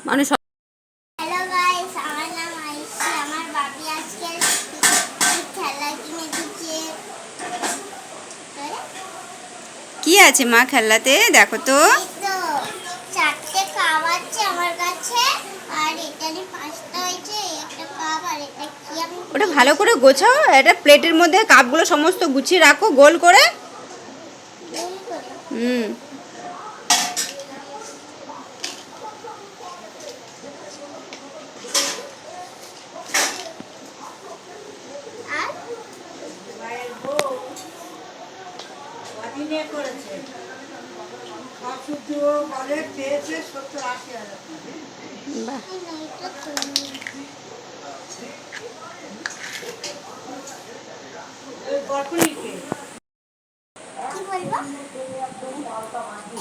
মানুষ। Hello guys, আমার নাম আইসি। আমার বাবি আজকে খেলা কিনে দিচ্ছে। কি আছে মা খেলনাতে? দেখো তো। এই তো চারটে কাপ আছে আমার কাছে, আর এখানে পাঁচটা হয়েছে। একটা কাপ আর এটা কি আমি ওটা ভালো করে গোছাও। এটা প্লেটের মধ্যে কাপগুলো সমস্ত গুছিয়ে রাখো গোল করে। ভুল করে। হুম। আর করেছে সব সবজি বলে পেয়েছে 70-80 হাজার। বাহ। এটা তো গল্পনিকে কি বলবো?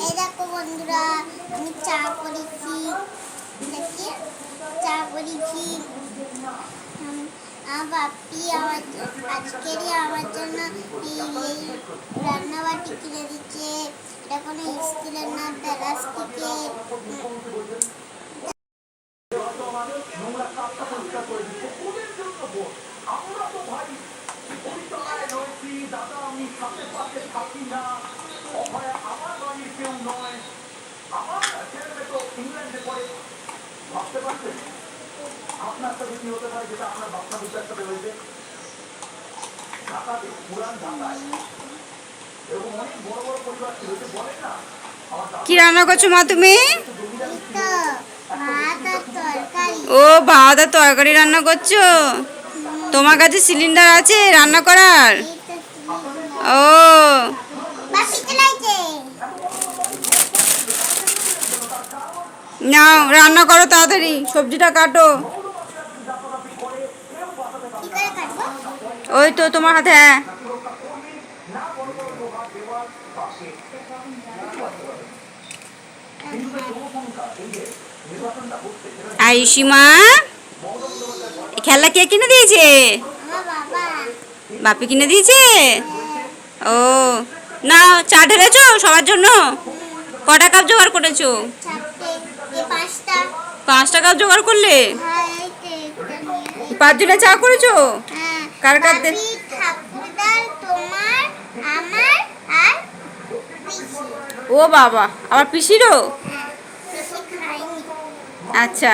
এই দেখো বন্ধুরা, আমি চা করেছি। দেখি চা করেছি। আমার বাপি আজকেরই আমার জন্য এই রান্নাবাটি কিনে দিচ্ছে। এটা কোনো স্টিলের না, প্লাস্টিকের। আপনার সাথে কি হতে পারে যেটা আপনার বাচ্চা বুঝতে একসাথে হয়েছে ঢাকাতে পুরান ঢাকায় এবং অনেক বড় বড় পরিবার ছিল যে বলেন না কি রান্না করছো মা তুমি? এই তো ভাত আর তরকারি। ও ভাত আর তরকারি রান্না করছো? তোমার কাছে সিলিন্ডার আছে রান্না করার? এই তো ও বাপি চালাইছে। নাও রান্না করো তাড়াতাড়ি, সবজিটা কাটো। কি করে কাটবো? ওই তো তোমার হাতে। হ্যাঁ। আয়ুষিমা, এই খেলনা কে কিনে দিয়েছে? আমার বাবা। বাপি কিনে দিয়েছে? ও না, চা ঢেলেছো সবার জন্য? কটা কাপ জোগাড় করেছো? চারটে, এই পাঁচটা। 5টা কাপ জোগাড় করলে? হ্যাঁ, এই তো একটা নিয়ে। 5 জনে চা করেছো? হ্যাঁ, কার কার বাপি, ঠাকুরদার, তোমার, আমার আর পিসি। ও বাবা, আবার পিসিরও? হ্যাঁ, পিসি খাইনি। আচ্ছা।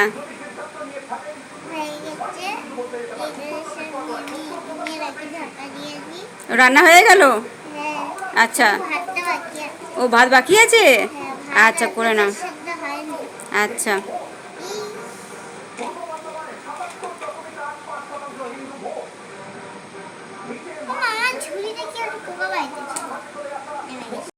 হয়ে গেছে। নিয়ে রাখি, ঢাকা দিয়ে দিই। রান্না হয়ে গেল? হ্যাঁ, আচ্ছা। ভাতটা বাকি আছে। ও ভাত বাকি আছে? হ্যাঁ, ভাত আচ্ছা করে নাও। সেদ্ধ হয়নি। আচ্ছা। ও মামা, ঝুড়িটা কি আমি কোবা বাইতেছি?